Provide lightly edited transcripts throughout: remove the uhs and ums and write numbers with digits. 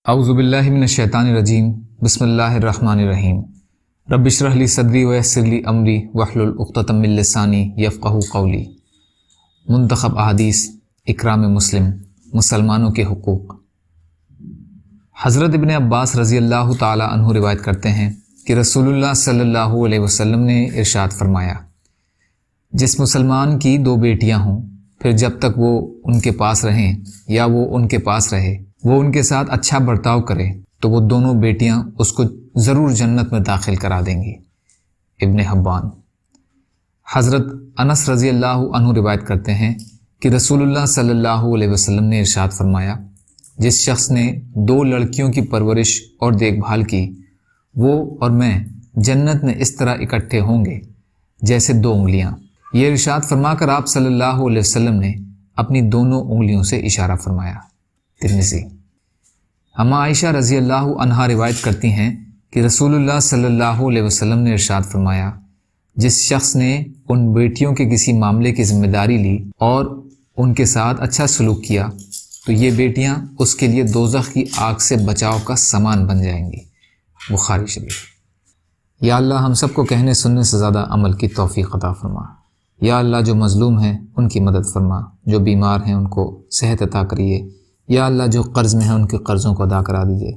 اعوذ باللہ من الشیطان الرجیم بسم اللہ الرحمن الرحیم رب اشرح لی صدری ویسر لی امری واحلل عقدۃ من لسانی یفقہوا قولی۔ منتخب احادیث اکرام مسلم، مسلمانوں کے حقوق۔ حضرت ابن عباس رضی اللہ تعالی عنہ روایت کرتے ہیں کہ رسول اللہ صلی اللہ علیہ وسلم نے ارشاد فرمایا، جس مسلمان کی دو بیٹیاں ہوں، پھر جب تک وہ ان کے پاس رہیں یا وہ ان کے پاس رہے، وہ ان کے ساتھ اچھا برتاؤ کرے تو وہ دونوں بیٹیاں اس کو ضرور جنت میں داخل کرا دیں گی۔ ابن حبان۔ حضرت انس رضی اللہ عنہ روایت کرتے ہیں کہ رسول اللہ صلی اللہ علیہ وسلم نے ارشاد فرمایا، جس شخص نے دو لڑکیوں کی پرورش اور دیکھ بھال کی، وہ اور میں جنت میں اس طرح اکٹھے ہوں گے جیسے دو انگلیاں۔ یہ ارشاد فرما کر آپ صلی اللہ علیہ وسلم نے اپنی دونوں انگلیوں سے اشارہ فرمایا۔ ترمذی۔ ہم عائشہ رضی اللہ عنہا روایت کرتی ہیں کہ رسول اللہ صلی اللہ علیہ وسلم نے ارشاد فرمایا، جس شخص نے ان بیٹیوں کے کسی معاملے کی ذمہ داری لی اور ان کے ساتھ اچھا سلوک کیا تو یہ بیٹیاں اس کے لیے دوزخ کی آگ سے بچاؤ کا سامان بن جائیں گی۔ بخاری شریف۔ یا اللہ ہم سب کو کہنے سننے سے زیادہ عمل کی توفیق عطا فرما۔ یا اللہ جو مظلوم ہیں ان کی مدد فرما، جو بیمار ہیں ان کو صحت عطا کریے۔ یا اللہ جو قرض میں ہیں ان کے قرضوں کو ادا کرا دیجیے۔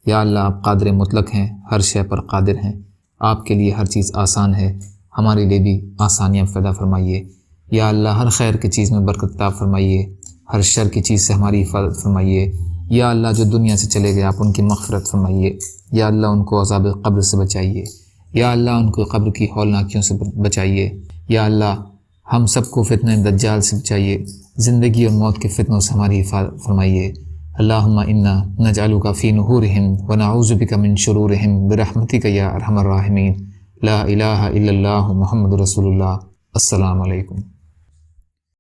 یا اللہ آپ قادر مطلق ہیں، ہر شے پر قادر ہیں، آپ کے لیے ہر چیز آسان ہے، ہمارے لیے بھی آسانیاں پیدا فرمائیے۔ یا اللہ ہر خیر کی چیز میں برکت عطا فرمائیے، ہر شر کی چیز سے ہماری حفاظت فرمائیے۔ یا اللہ جو دنیا سے چلے گئے آپ ان کی مغفرت فرمائیے۔ یا اللہ ان کو عذاب قبر سے بچائیے۔ یا اللہ ان کو قبر کی ہولناکیوں سے بچائیے۔ یا اللہ ہم سب کو فتنہ دجال سے بچائیے، زندگی اور موت کے فتنوں سے ہماری حفاظت فرمائیے۔ اللہم انا نجعلک فی نحورہم ونعوذ بک من شرورہم برحمتک یا ارحم الراحمین۔ لا الہ الا اللہ محمد رسول اللہ۔ السلام علیکم۔